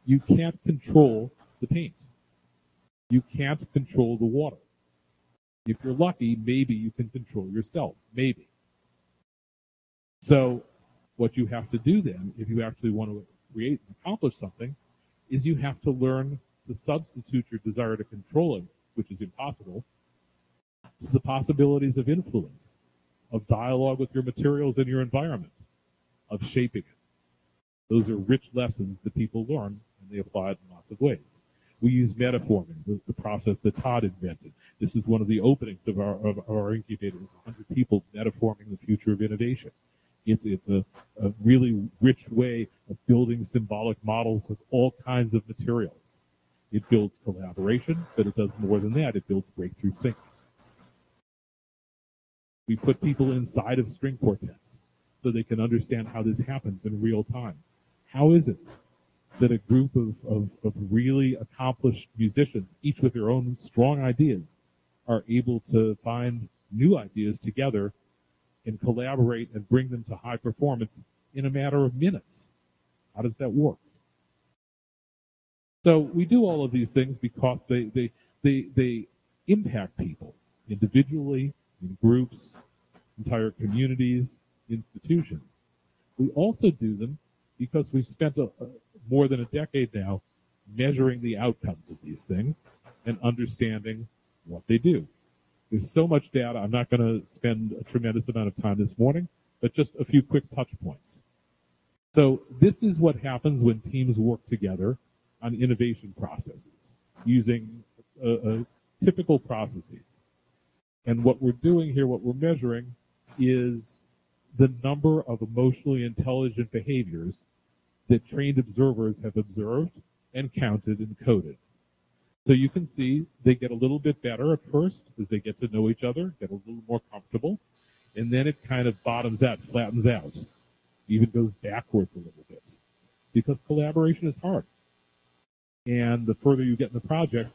You can't control the paint. You can't control the water. If you're lucky, maybe you can control yourself. Maybe. So what you have to do then, if you actually want to create and accomplish something, is you have to learn to substitute your desire to control it, which is impossible, to the possibilities of influence, of dialogue with your materials and your environment, of shaping it. Those are rich lessons that people learn, and they apply it in lots of ways. We use metaforming, the process that Todd invented. This is one of the openings of our incubators, 100 people metaforming the future of innovation. It's a really rich way of building symbolic models with all kinds of materials. It builds collaboration, but it does more than that. It builds breakthrough thinking. We put people inside of string quartets so they can understand how this happens in real time. How is it that a group of really accomplished musicians, each with their own strong ideas, are able to find new ideas together and collaborate and bring them to high performance in a matter of minutes? How does that work? So we do all of these things because they impact people individually, in groups, entire communities, institutions. We also do them because we've spent more than a decade now measuring the outcomes of these things and understanding what they do. There's so much data, I'm not going to spend a tremendous amount of time this morning, but just a few quick touch points. So this is what happens when teams work together on innovation processes using typical processes. And what we're doing here, what we're measuring, is the number of emotionally intelligent behaviors that trained observers have observed and counted and coded. So you can see they get a little bit better at first as they get to know each other, get a little more comfortable, and then it kind of bottoms out, flattens out, even goes backwards a little bit, because collaboration is hard. And the further you get in the project,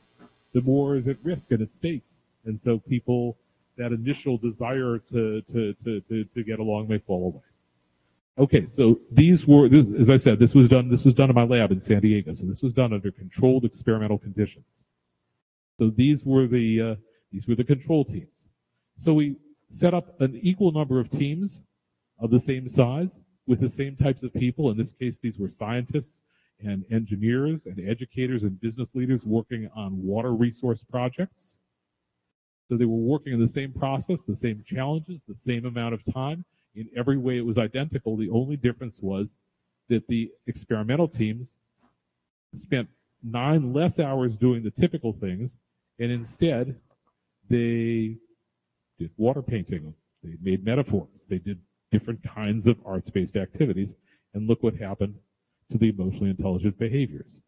the more is at risk and at stake. And so people, that initial desire to get along may fall away. Okay, so as I said, this was done in my lab in San Diego. So this was done under controlled experimental conditions. So these were the control teams. So we set up an equal number of teams of the same size with the same types of people. In this case, these were scientists and engineers and educators and business leaders working on water resource projects. So they were working in the same process, the same challenges, the same amount of time. In every way, it was identical. The only difference was that the experimental teams spent 9 less hours doing the typical things, and instead they did water painting, they made metaphors, they did different kinds of arts-based activities, and look what happened to the emotionally intelligent behaviors.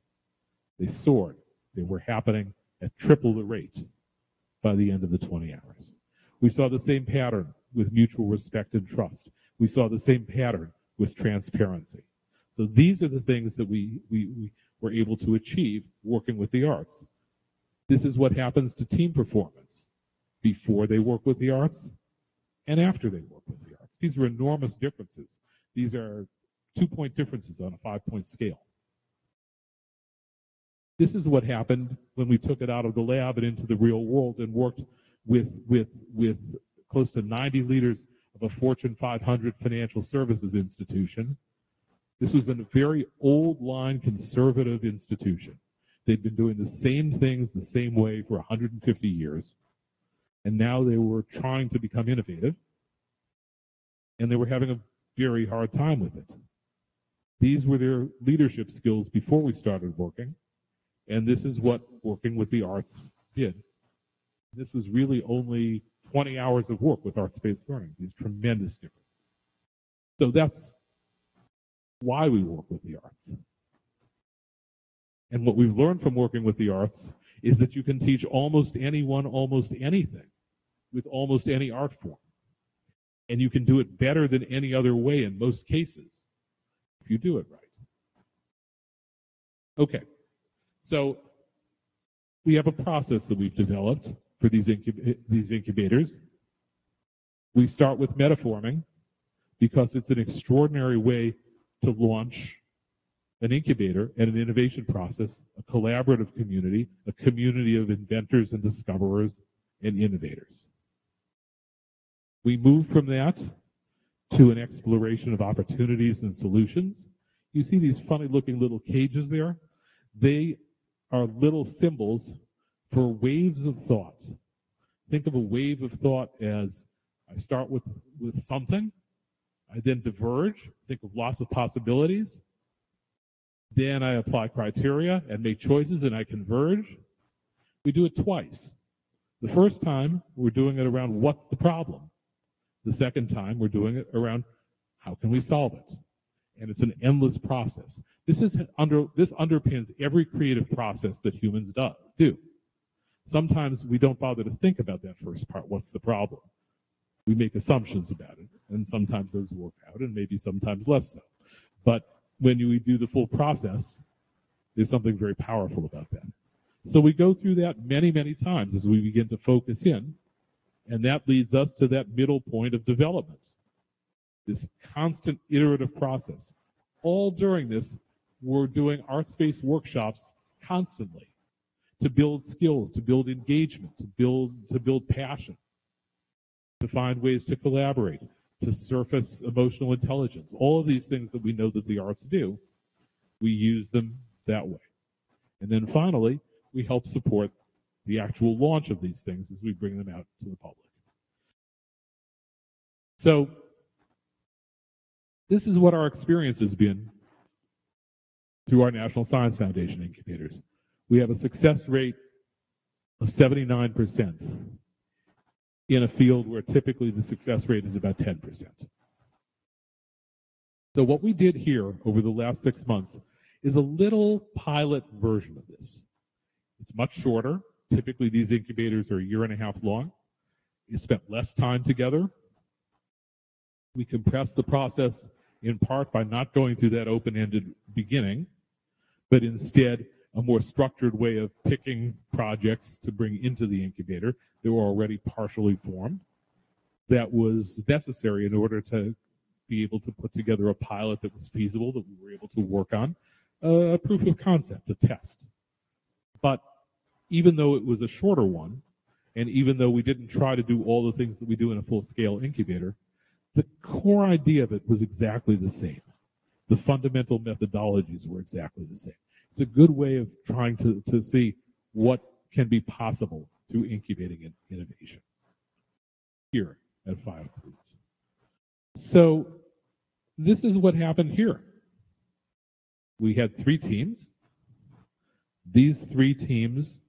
They soared. They were happening at triple the rate by the end of the 20 hours. We saw the same pattern with mutual respect and trust. We saw the same pattern with transparency. So these are the things that we were able to achieve working with the arts. This is what happens to team performance before they work with the arts and after they work with the arts. These are enormous differences. These are 2-point differences on a 5-point scale. This is what happened when we took it out of the lab and into the real world and worked with close to 90 leaders of a Fortune 500 financial services institution. This was a very old line conservative institution. They'd been doing the same things the same way for 150 years. And now they were trying to become innovative. And they were having a very hard time with it. These were their leadership skills before we started working. And this is what working with the arts did. This was really only 20 hours of work with arts-based learning, these tremendous differences. So that's why we work with the arts. And what we've learned from working with the arts is that you can teach almost anyone almost anything with almost any art form. And you can do it better than any other way in most cases if you do it right. Okay, so we have a process that we've developed for these incubators. We start with metaforming because it's an extraordinary way to launch an incubator and an innovation process, a collaborative community, a community of inventors and discoverers and innovators. We move from that to an exploration of opportunities and solutions. You see these funny looking little cages there? They are little symbols for waves of thought. Think of a wave of thought as I start with something, I then diverge, think of lots of possibilities, then I apply criteria and make choices and I converge. We do it twice. The first time, we're doing it around what's the problem. The second time, we're doing it around how can we solve it. And it's an endless process. This underpins every creative process that humans do. Sometimes we don't bother to think about that first part, what's the problem. We make assumptions about it, and sometimes those work out, and maybe sometimes less so. But when we do the full process, there's something very powerful about that. So we go through that many, many times as we begin to focus in, and that leads us to that middle point of development, this constant iterative process. All during this, we're doing art-based workshops constantly to build skills, to build engagement, to build passion, to find ways to collaborate, to surface emotional intelligence. All of these things that we know that the arts do, we use them that way. And then finally, we help support the actual launch of these things as we bring them out to the public. So this is what our experience has been through our National Science Foundation incubators. We have a success rate of 79% in a field where typically the success rate is about 10%. So what we did here over the last 6 months is a little pilot version of this. It's much shorter. Typically these incubators are 1.5 years long. We spent less time together. We compressed the process in part by not going through that open-ended beginning, but instead a more structured way of picking projects to bring into the incubator that were already partially formed. That was necessary in order to be able to put together a pilot that was feasible, that we were able to work on, a proof of concept, a test. But even though it was a shorter one, and even though we didn't try to do all the things that we do in a full-scale incubator, the core idea of it was exactly the same. The fundamental methodologies were exactly the same. It's a good way of trying to see what can be possible through incubating innovation here at Five Foods. So this is what happened here. We had 3 teams. These 3 teams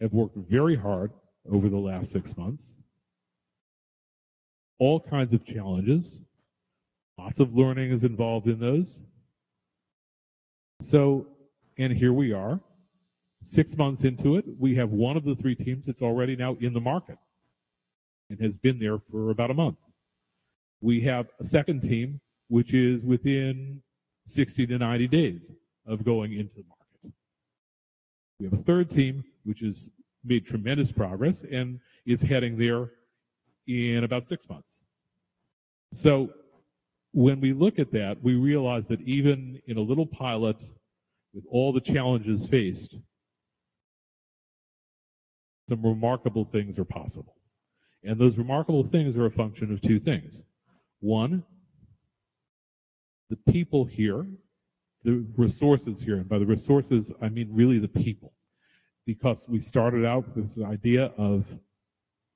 have worked very hard over the last 6 months. All kinds of challenges. Lots of learning is involved in those. So, and here we are, 6 months into it. We have one of the 3 teams that's already now in the market and has been there for about a month. We have a second team, which is within 60 to 90 days of going into the market. We have a third team, which has made tremendous progress and is heading there in about 6 months. So when we look at that, we realize that even in a little pilot, with all the challenges faced, some remarkable things are possible. And those remarkable things are a function of 2 things. One, the people here, the resources here, and by the resources, I mean really the people. Because we started out with this idea of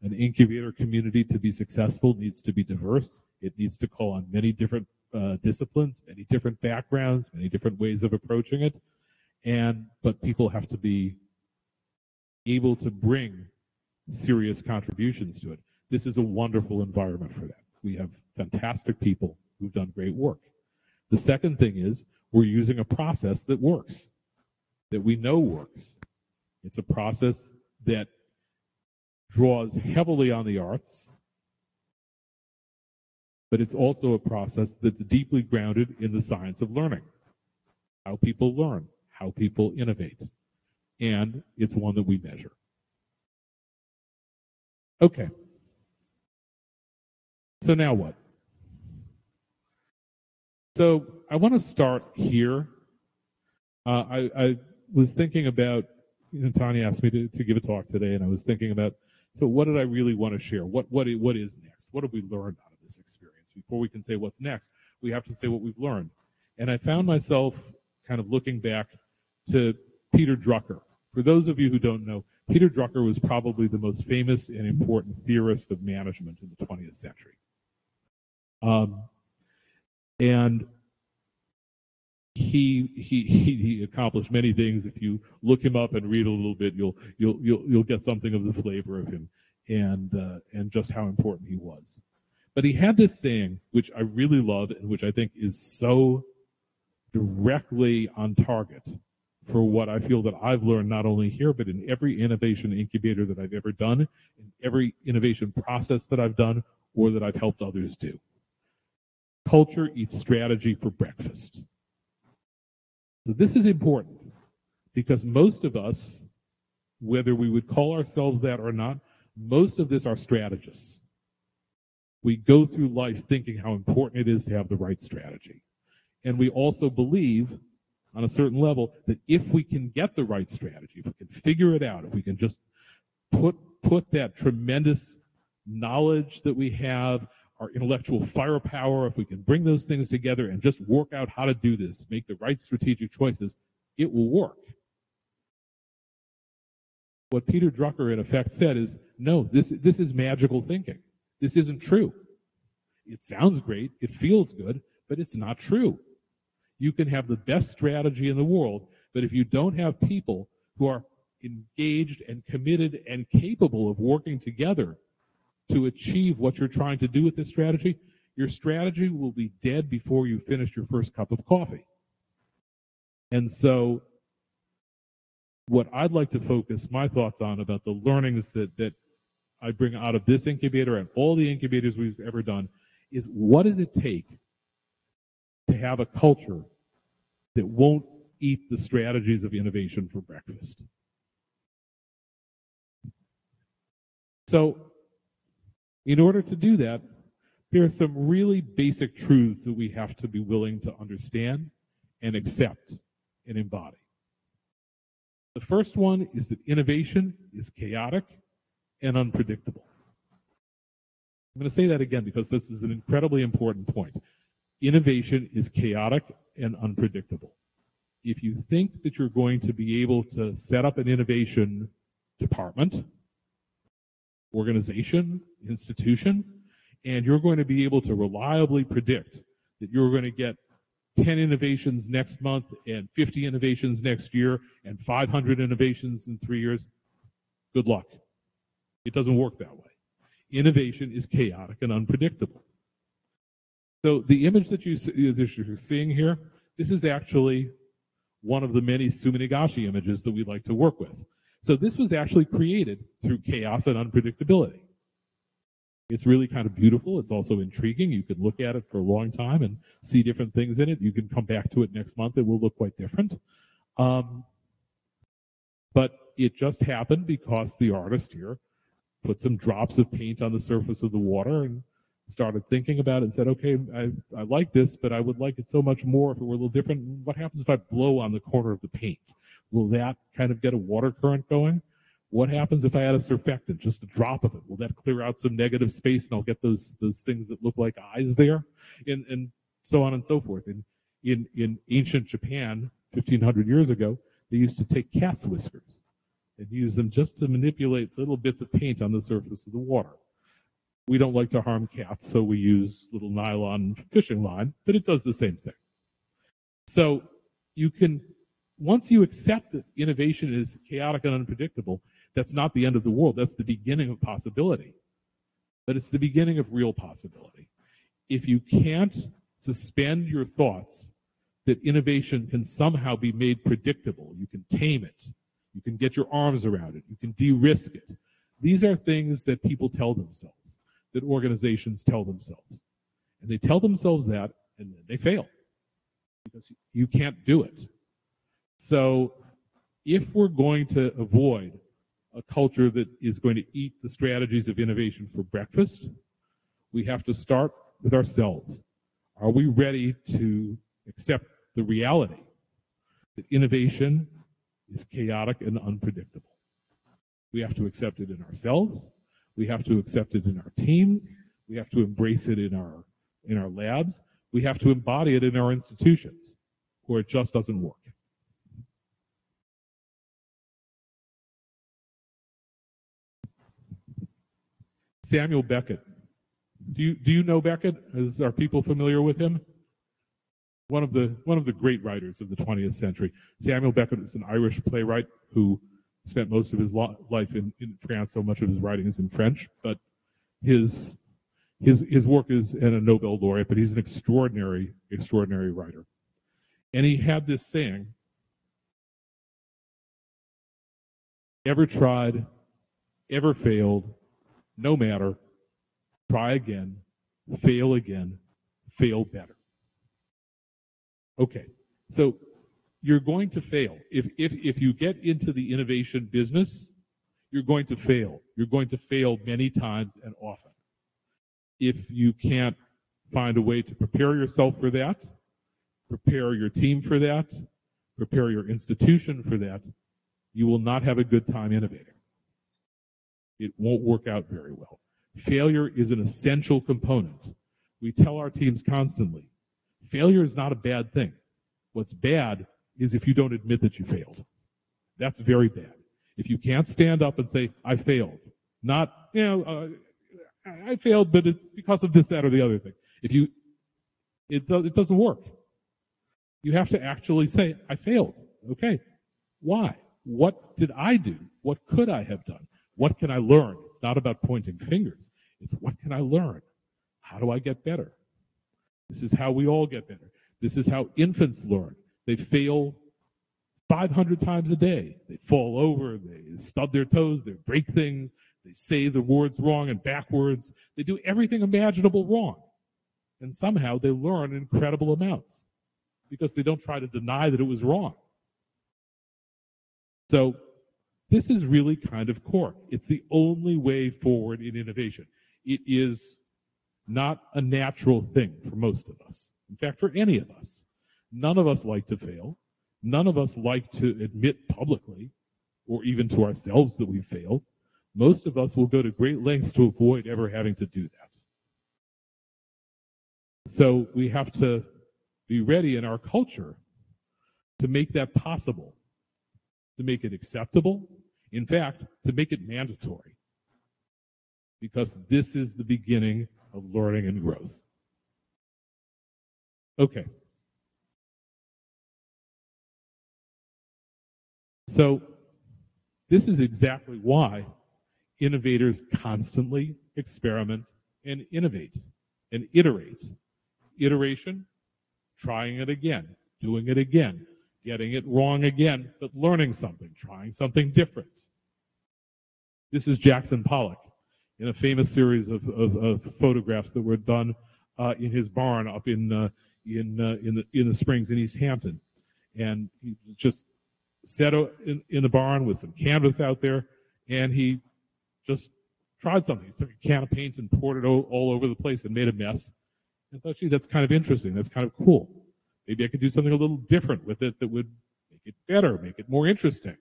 an incubator community to be successful needs to be diverse. It needs to call on many different disciplines, many different backgrounds, many different ways of approaching it. But people have to be able to bring serious contributions to it. This is a wonderful environment for that. We have fantastic people who've done great work. The second thing is we're using a process that works, that we know works. It's a process that draws heavily on the arts, but it's also a process that's deeply grounded in the science of learning, how people learn, how people innovate, and it's one that we measure. Okay. So now what? So I want to start here I was thinking about, Tania asked me to give a talk today, and I was thinking about, so what did I really want to share? What is next? What have we learned out of this experience? Before we can say what's next, we have to say what we've learned. And I found myself kind of looking back to Peter Drucker. For those of you who don't know, Peter Drucker was probably the most famous and important theorist of management in the 20th century. And he accomplished many things. If you look him up and read a little bit, you'll get something of the flavor of him and just how important he was. But he had this saying, which I really love and which I think is so directly on target for what I feel that I've learned not only here, but in every innovation incubator that I've ever done, in every innovation process that I've done, or that I've helped others do. Culture eats strategy for breakfast. So this is important because most of us, whether we would call ourselves that or not, most of this are strategists. We go through life thinking how important it is to have the right strategy. And we also believe, on a certain level, that if we can get the right strategy, if we can figure it out, if we can just put that tremendous knowledge that we have, our intellectual firepower, if we can bring those things together and just work out how to do this, make the right strategic choices, it will work. What Peter Drucker in effect said is, no, this is magical thinking. This isn't true. It sounds great, it feels good, but it's not true. You can have the best strategy in the world, but if you don't have people who are engaged and committed and capable of working together to achieve what you're trying to do with this strategy, your strategy will be dead before you finish your first cup of coffee. And so what I'd like to focus my thoughts on about the learnings that I bring out of this incubator and all the incubators we've ever done is, what does it take to have a culture that won't eat the strategies of innovation for breakfast? So in order to do that, there are some really basic truths that we have to be willing to understand and accept and embody. The first one is that innovation is chaotic and unpredictable. I'm going to say that again because this is an incredibly important point. Innovation is chaotic and unpredictable. If you think that you're going to be able to set up an innovation department, organization, institution, and you're going to be able to reliably predict that you're going to get 10 innovations next month and 50 innovations next year and 500 innovations in 3 years, good luck. It doesn't work that way. Innovation is chaotic and unpredictable. So the image that you're seeing here, this is actually one of the many Suminagashi images that we like to work with. So this was actually created through chaos and unpredictability. It's really kind of beautiful. It's also intriguing. You could look at it for a long time and see different things in it. You can come back to it next month. It will look quite different. But it just happened because the artist here put some drops of paint on the surface of the water and started thinking about it and said, okay, I like this, but I would like it so much more if it were a little different. What happens if I blow on the corner of the paint? Will that kind of get a water current going? What happens if I add a surfactant, just a drop of it? Will that clear out some negative space and I'll get those things that look like eyes there? And so on and so forth. In ancient Japan, 1,500 years ago, they used to take cat's whiskers and use them just to manipulate little bits of paint on the surface of the water. We don't like to harm cats, so we use little nylon fishing line, but it does the same thing. So you can, once you accept that innovation is chaotic and unpredictable, that's not the end of the world. That's the beginning of possibility. But it's the beginning of real possibility. If you can't suspend your thoughts that innovation can somehow be made predictable, you can tame it, you can get your arms around it, you can de-risk it. These are things that people tell themselves, that organizations tell themselves. And they tell themselves that, and then they fail because you can't do it. So if we're going to avoid a culture that is going to eat the strategies of innovation for breakfast, we have to start with ourselves. Are we ready to accept the reality Innovation is chaotic and unpredictable. We have to accept it in ourselves. We have to accept it in our teams. We have to embrace it in our labs. We have to embody it in our institutions, or it just doesn't work. Samuel Beckett. Do you know Beckett? Are people familiar with him? One of the great writers of the 20th century. Samuel Beckett is an Irish playwright who spent most of his life in France, so much of his writing is in French, but his work is, and a Nobel laureate, but he's an extraordinary writer. And he had this saying, ever tried, ever failed, no matter, try again, fail better. Okay, so you're going to fail. If you get into the innovation business, you're going to fail. You're going to fail many times and often. If you can't find a way to prepare yourself for that, prepare your team for that, prepare your institution for that, you will not have a good time innovating. It won't work out very well. Failure is an essential component. We tell our teams constantly, failure is not a bad thing. What's bad is if you don't admit that you failed. That's very bad. If you can't stand up and say, I failed, not, I failed, but it's because of this, that, or the other thing. It doesn't work. You have to actually say, I failed. Okay. Why? What did I do? What could I have done? What can I learn? It's not about pointing fingers. It's what can I learn? How do I get better? This is how we all get better. This is how infants learn. They fail 500 times a day. They fall over, they stub their toes, they break things, they say the words wrong and backwards. They do everything imaginable wrong. And somehow they learn incredible amounts because they don't try to deny that it was wrong. So this is really kind of core. It's the only way forward in innovation. It is not a natural thing for most of us. In fact, for any of us. None of us like to fail. None of us like to admit publicly, or even to ourselves, that we failed. Most of us will go to great lengths to avoid ever having to do that. So we have to be ready in our culture to make that possible, to make it acceptable, in fact, to make it mandatory. Because this is the beginning of learning and growth. Okay. So this is exactly why innovators constantly experiment and innovate and iterate. Iteration, trying it again, doing it again, getting it wrong again, but learning something, trying something different. This is Jackson Pollock in a famous series of photographs that were done in his barn up in the Springs in East Hampton. And he just sat in the barn with some canvas out there, and he just tried something. He took a can of paint and poured it all over the place and made a mess. And I thought, gee, that's kind of interesting. That's kind of cool. Maybe I could do something a little different with it that would make it better, make it more interesting.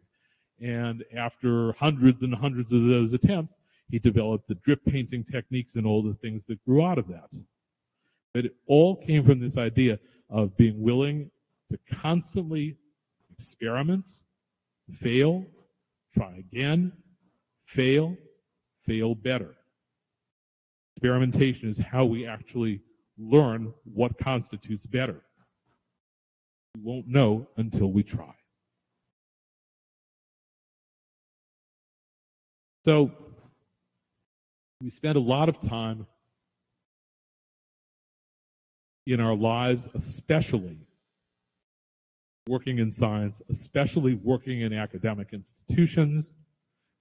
And after hundreds and hundreds of those attempts, he developed the drip painting techniques and all the things that grew out of that. But it all came from this idea of being willing to constantly experiment, fail, try again, fail better. Experimentation is how we actually learn what constitutes better. We won't know until we try. So we spend a lot of time in our lives, especially working in science, especially working in academic institutions.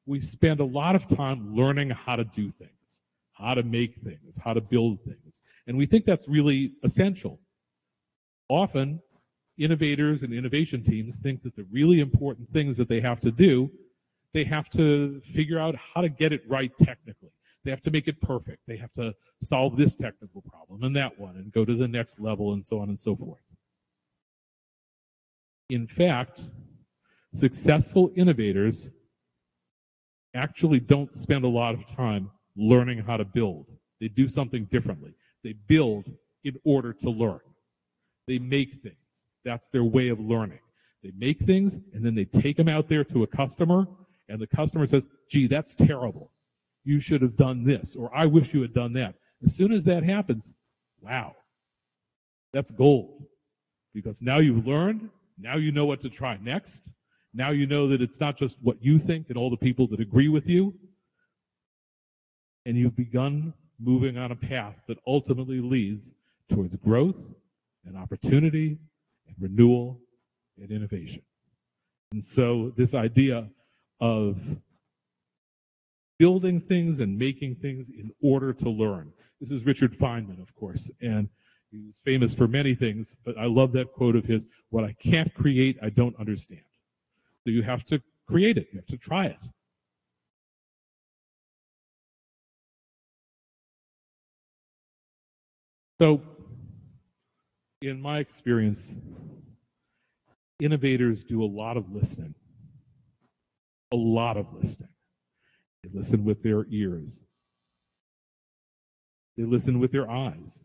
We spend a lot of time learning how to do things, how to make things, how to build things. And we think that's really essential. Often, innovators and innovation teams think that the really important things that they have to do, they have to figure out how to get it right technically. They have to make it perfect. They have to solve this technical problem and that one and go to the next level and so on and so forth. In fact, successful innovators actually don't spend a lot of time learning how to build. They do something differently. They build in order to learn. They make things. That's their way of learning. They make things, and then they take them out there to a customer, and the customer says, gee, that's terrible. You should have done this, or I wish you had done that. As soon as that happens, wow, that's gold. Because now you've learned, now you know what to try next. Now you know that it's not just what you think and all the people that agree with you. And you've begun moving on a path that ultimately leads towards growth and opportunity and renewal and innovation. And so this idea of building things and making things in order to learn. This is Richard Feynman, of course, and he's famous for many things, but I love that quote of his, what I can't create, I don't understand. So you have to create it, you have to try it. So, in my experience, innovators do a lot of listening. A lot of listening. They listen with their ears. They listen with their eyes.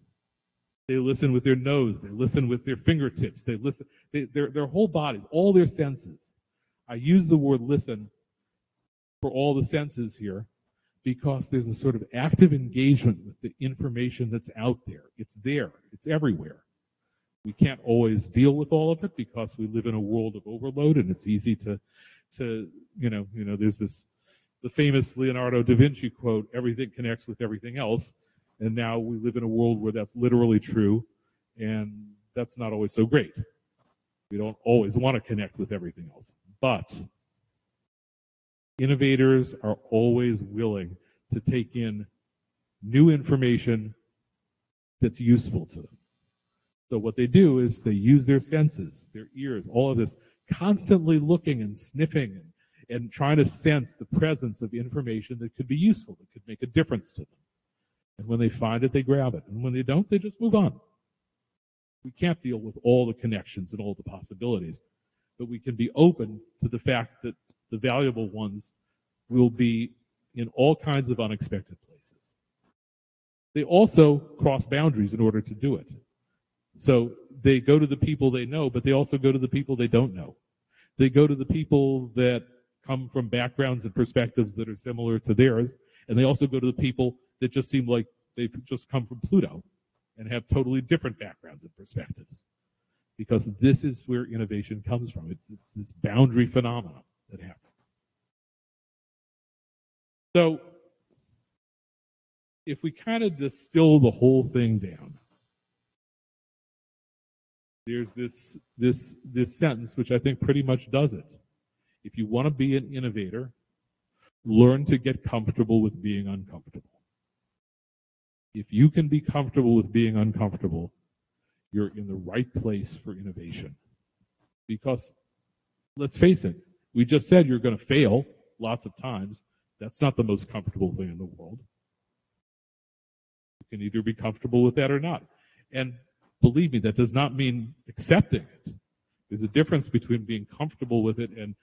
They listen with their nose. They listen with their fingertips. They listen, their whole bodies, all their senses. I use the word listen for all the senses here because there's a sort of active engagement with the information that's out there. It's there. It's everywhere. We can't always deal with all of it because we live in a world of overload, and it's easy to there's the famous Leonardo da Vinci quote, everything connects with everything else. And now we live in a world where that's literally true, and that's not always so great. We don't always want to connect with everything else. But innovators are always willing to take in new information that's useful to them. So what they do is they use their senses, their ears, all of this, constantly looking and sniffing and trying to sense the presence of information that could be useful, that could make a difference to them. And when they find it, they grab it. And when they don't, they just move on. We can't deal with all the connections and all the possibilities, but we can be open to the fact that the valuable ones will be in all kinds of unexpected places. They also cross boundaries in order to do it. So they go to the people they know, but they also go to the people they don't know. They go to the people that come from backgrounds and perspectives that are similar to theirs, and they also go to the people that just seem like they've just come from Pluto and have totally different backgrounds and perspectives. Because this is where innovation comes from. It's this boundary phenomenon that happens. So if we kind of distill the whole thing down, there's this sentence which I think pretty much does it. If you want to be an innovator, learn to get comfortable with being uncomfortable. If you can be comfortable with being uncomfortable, you're in the right place for innovation. Because, let's face it, we just said you're going to fail lots of times. That's not the most comfortable thing in the world. You can either be comfortable with that or not. And believe me, that does not mean accepting it. There's a difference between being comfortable with it and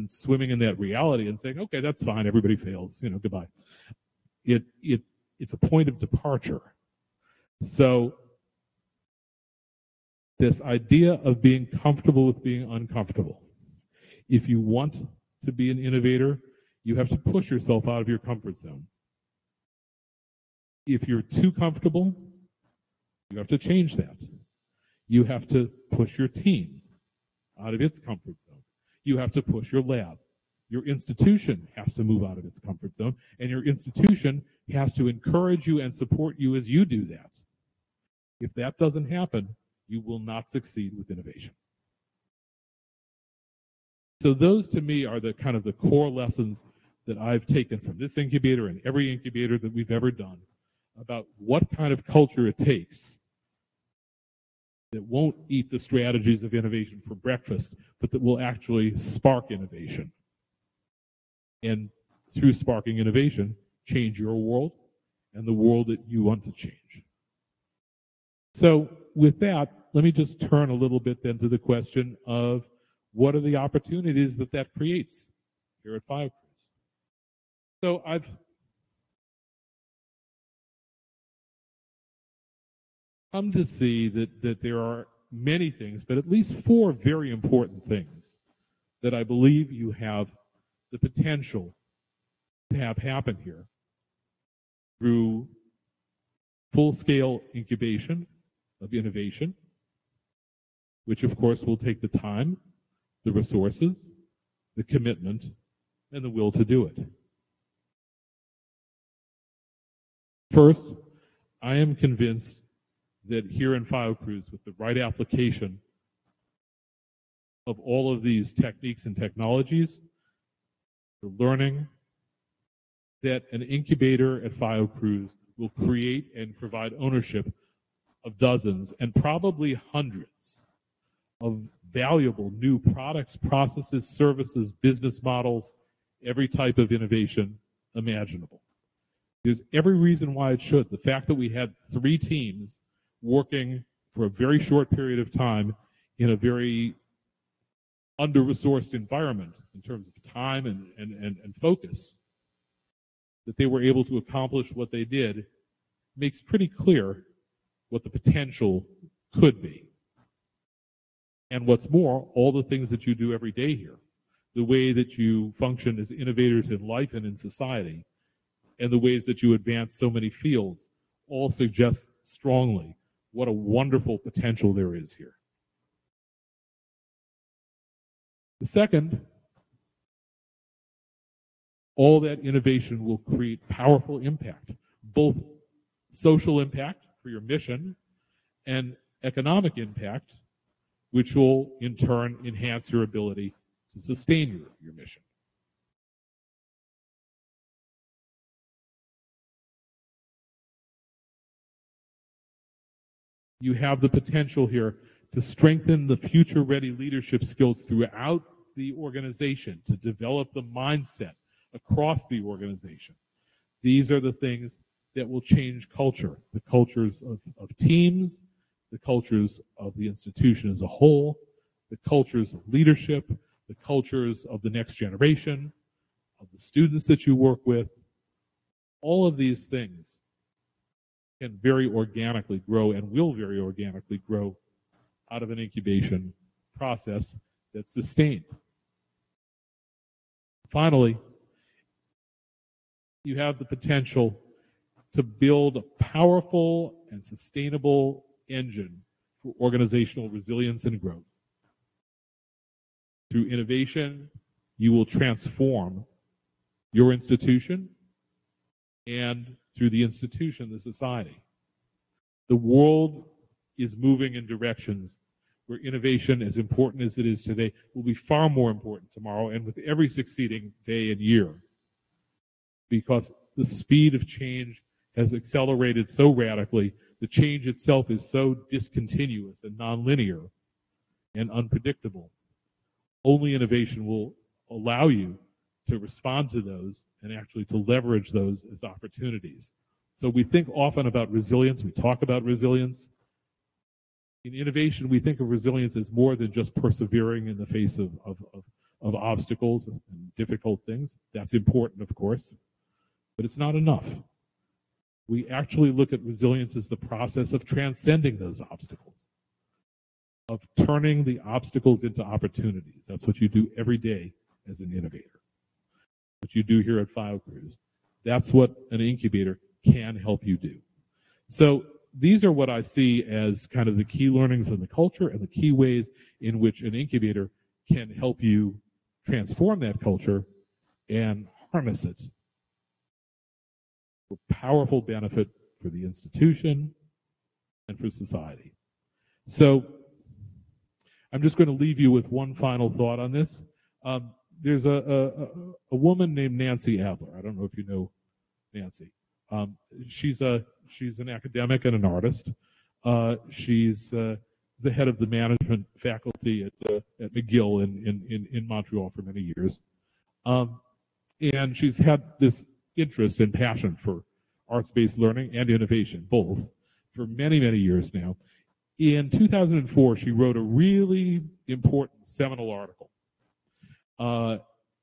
swimming in that reality and saying, okay, that's fine, everybody fails, goodbye. It's a point of departure. So this idea of being comfortable with being uncomfortable. If you want to be an innovator, you have to push yourself out of your comfort zone. If you're too comfortable, you have to change that. You have to push your team out of its comfort zone. You have to push your lab. Your institution has to move out of its comfort zone, and your institution has to encourage you and support you as you do that. If that doesn't happen, you will not succeed with innovation. So those, to me, are the kind of the core lessons that I've taken from this incubator and every incubator that we've ever done about what kind of culture it takes that won't eat the strategies of innovation for breakfast, but that will actually spark innovation. And through sparking innovation, change your world and the world that you want to change. So with that, let me just turn a little bit then to the question of what are the opportunities that that creates here at Five Crews. So I've come to see that there are many things, but at least four very important things that I believe you have the potential to have happen here through full-scale incubation of innovation, which of course will take the time, the resources, the commitment, and the will to do it. First, I am convinced that here in Five Crews, with the right application of all of these techniques and technologies, the learning, that an incubator at Five Crews will create and provide ownership of dozens and probably hundreds of valuable new products, processes, services, business models, every type of innovation imaginable. There's every reason why it should. The fact that we had 3 teams working for a very short period of time in a very under-resourced environment in terms of time and focus, that they were able to accomplish what they did, makes pretty clear what the potential could be. And what's more, all the things that you do every day here, the way that you function as innovators in life and in society, and the ways that you advance so many fields, all suggest strongly what a wonderful potential there is here. The second, all that innovation will create powerful impact, both social impact for your mission and economic impact, which will in turn enhance your ability to sustain your mission. You have the potential here to strengthen the future-ready leadership skills throughout the organization, to develop the mindset across the organization. These are the things that will change culture, the cultures of teams, the cultures of the institution as a whole, the cultures of leadership, the cultures of the next generation, of the students that you work with. All of these things can very organically grow and will very organically grow out of an incubation process that's sustained. Finally, you have the potential to build a powerful and sustainable engine for organizational resilience and growth. Through innovation, you will transform your institution, and through the institution, the society. The world is moving in directions where innovation, as important as it is today, will be far more important tomorrow and with every succeeding day and year, because the speed of change has accelerated so radically. The change itself is so discontinuous and nonlinear and unpredictable. Only innovation will allow you to respond to those and actually to leverage those as opportunities. So we think often about resilience. We talk about resilience. In innovation, we think of resilience as more than just persevering in the face of obstacles and difficult things. That's important, of course, but it's not enough. We actually look at resilience as the process of transcending those obstacles, of turning the obstacles into opportunities. That's what you do every day as an innovator. What you do here at Five Crews. That's what an incubator can help you do. So these are what I see as kind of the key learnings in the culture and the key ways in which an incubator can help you transform that culture and harness it for powerful benefit for the institution and for society. So I'm just going to leave you with one final thought on this. There's a woman named Nancy Adler. I don't know if you know Nancy. She's an academic and an artist. She's the head of the management faculty at McGill in Montreal for many years. And she's had this interest and passion for arts-based learning and innovation, both, for many, many years now. In 2004, she wrote a really important seminal article.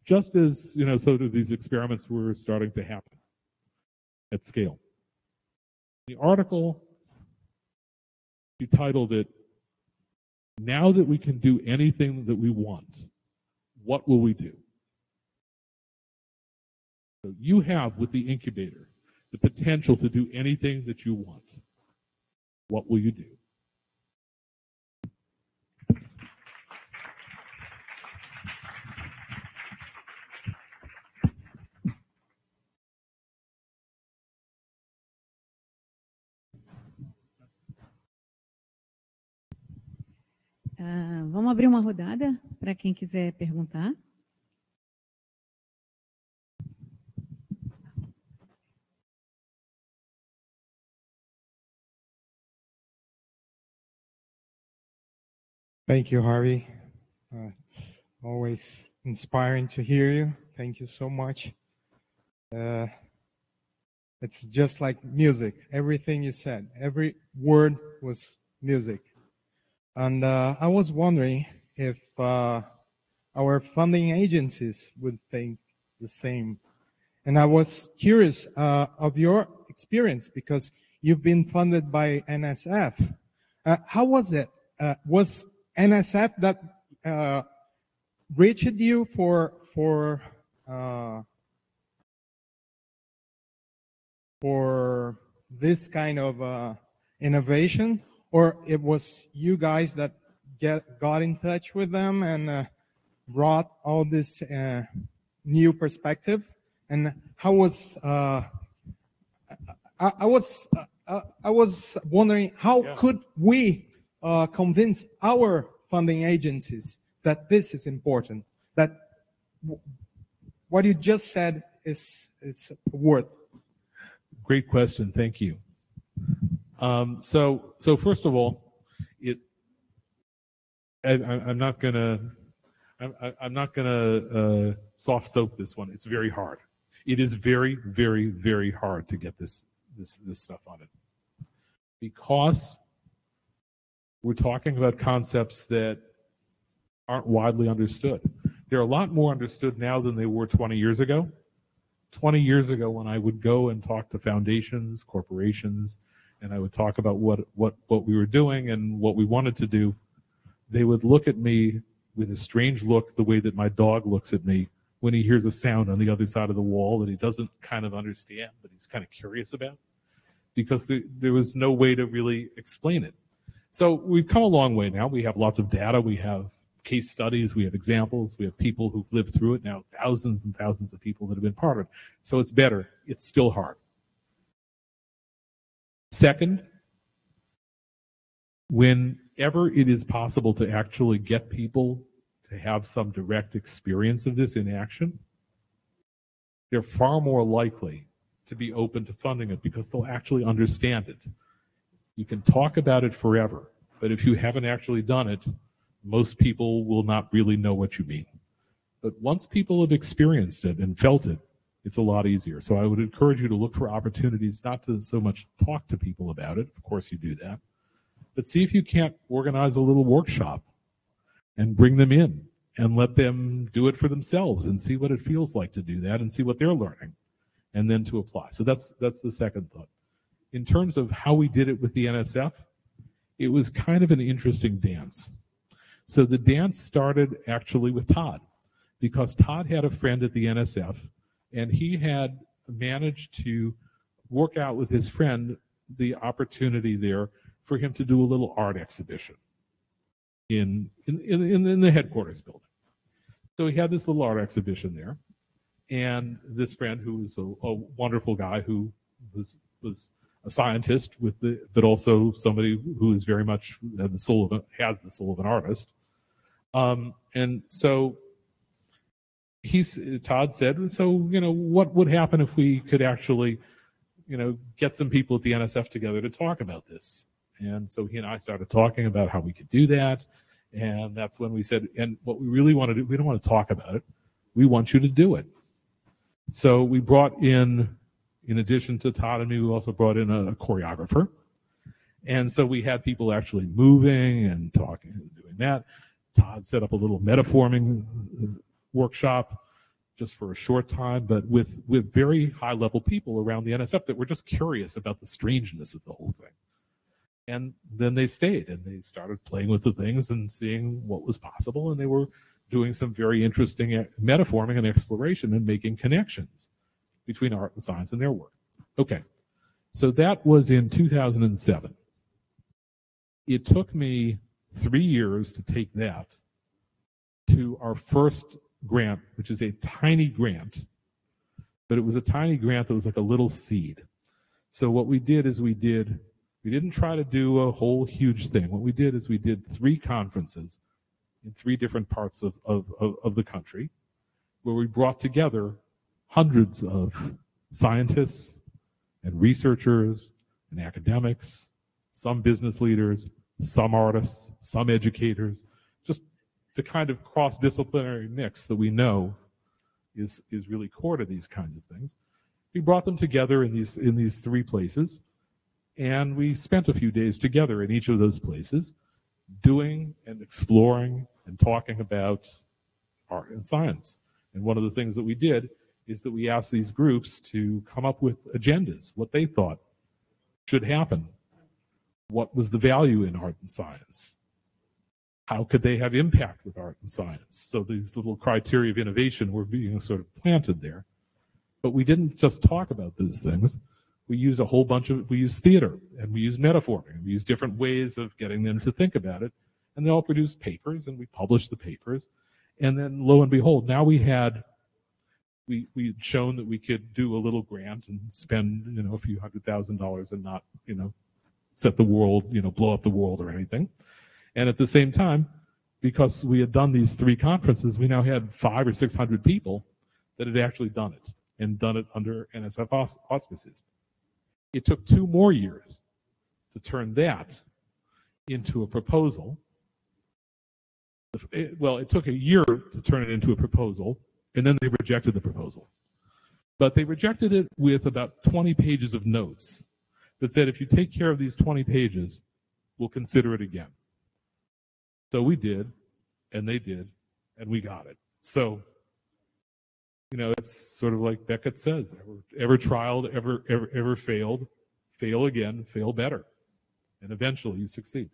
Just as, so that these experiments were starting to happen at scale. The article, she titled it, "Now that we can do anything that we want, what will we do?" So you have, with the incubator, the potential to do anything that you want. What will you do? Vamos abrir uma rodada para quem quiser perguntar. Thank you, Harvey. It's always inspiring to hear you. Thank you so much. It's just like music. Everything you said, every word was music. And I was wondering if our funding agencies would think the same. And I was curious of your experience, because you've been funded by NSF. How was it? Was NSF that reached you for this kind of innovation, or it was you guys that got in touch with them and brought all this new perspective? And how was I was wondering, how could we convince our funding agencies that this is important, that what you just said is worth? Great question. Thank you. So first of all, I'm not gonna soft soap this one. It's very hard. It is very, very, very hard to get this stuff on it, because we're talking about concepts that aren't widely understood. They're a lot more understood now than they were 20 years ago. 20 years ago, when I would go and talk to foundations, corporations, and I would talk about what we were doing and what we wanted to do, they would look at me with a strange look, the way that my dog looks at me when he hears a sound on the other side of the wall that he doesn't kind of understand, but he's kind of curious about, because there was no way to really explain it. So we've come a long way now. We have lots of data. We have case studies. We have examples. We have people who've lived through it now, thousands and thousands of people that have been part of it. So it's better. It's still hard. Second, whenever it is possible to actually get people to have some direct experience of this in action, they're far more likely to be open to funding it, because they'll actually understand it. You can talk about it forever, but if you haven't actually done it, most people will not really know what you mean. But once people have experienced it and felt it, it's a lot easier. So I would encourage you to look for opportunities not to so much talk to people about it. Of course you do that. But see if you can't organize a little workshop and bring them in and let them do it for themselves and see what it feels like to do that and see what they're learning, and then to apply. So that's the second thought. In terms of how we did it with the NSF, it was kind of an interesting dance. So the dance started actually with Todd, because Todd had a friend at the NSF, and he had managed to work out with his friend the opportunity there for him to do a little art exhibition in the headquarters building. So he had this little art exhibition there, and this friend, who was a wonderful guy, who was a scientist but also somebody who is very much has the soul of an artist. And so Todd said, so, what would happen if we could actually, get some people at the NSF together to talk about this? And so he and I started talking about how we could do that. And that's when we said, and what we really want to do, we don't want to talk about it. We want you to do it. So we brought in addition to Todd and me, we also brought in a choreographer. And so we had people actually moving and talking and doing that. Todd set up a little metaforming workshop just for a short time, but with very high-level people around the NSF that were just curious about the strangeness of the whole thing. And then they stayed, and they started playing with the things and seeing what was possible, and they were doing some very interesting metaforming and exploration and making connections between art and science and their work. Okay, so that was in 2007. It took me 3 years to take that to our first grant, which is a tiny grant, but it was a tiny grant that was like a little seed. So what we did is we didn't try to do a whole huge thing. What we did is we did 3 conferences in 3 different parts of the country, where we brought together hundreds of scientists and researchers and academics, some business leaders, some artists, some educators, just the kind of cross-disciplinary mix that we know is really core to these kinds of things. We brought them together in these 3 places, and we spent a few days together in each of those places doing and exploring and talking about art and science. And one of the things that we did is that we asked these groups to come up with agendas, what they thought should happen. What was the value in art and science? How could they have impact with art and science? So these little criteria of innovation were being sort of planted there. But we didn't just talk about those things. We used we used theater, and we used metaphorming, and we used different ways of getting them to think about it. And they all produced papers, and we published the papers. And then lo and behold, now we had shown that we could do a little grant and spend, a few $100,000 and not, set the world, blow up the world or anything. And at the same time, because we had done these 3 conferences, we now had 500 or 600 people that had actually done it, and done it under NSF auspices. It took 2 more years to turn that into a proposal. Well, it took a year to turn it into a proposal, and then they rejected the proposal. But they rejected it with about 20 pages of notes that said, if you take care of these 20 pages, we'll consider it again. So we did, and they did, and we got it. So, it's sort of like Beckett says, ever trialed, ever failed, fail again, fail better. And eventually you succeed.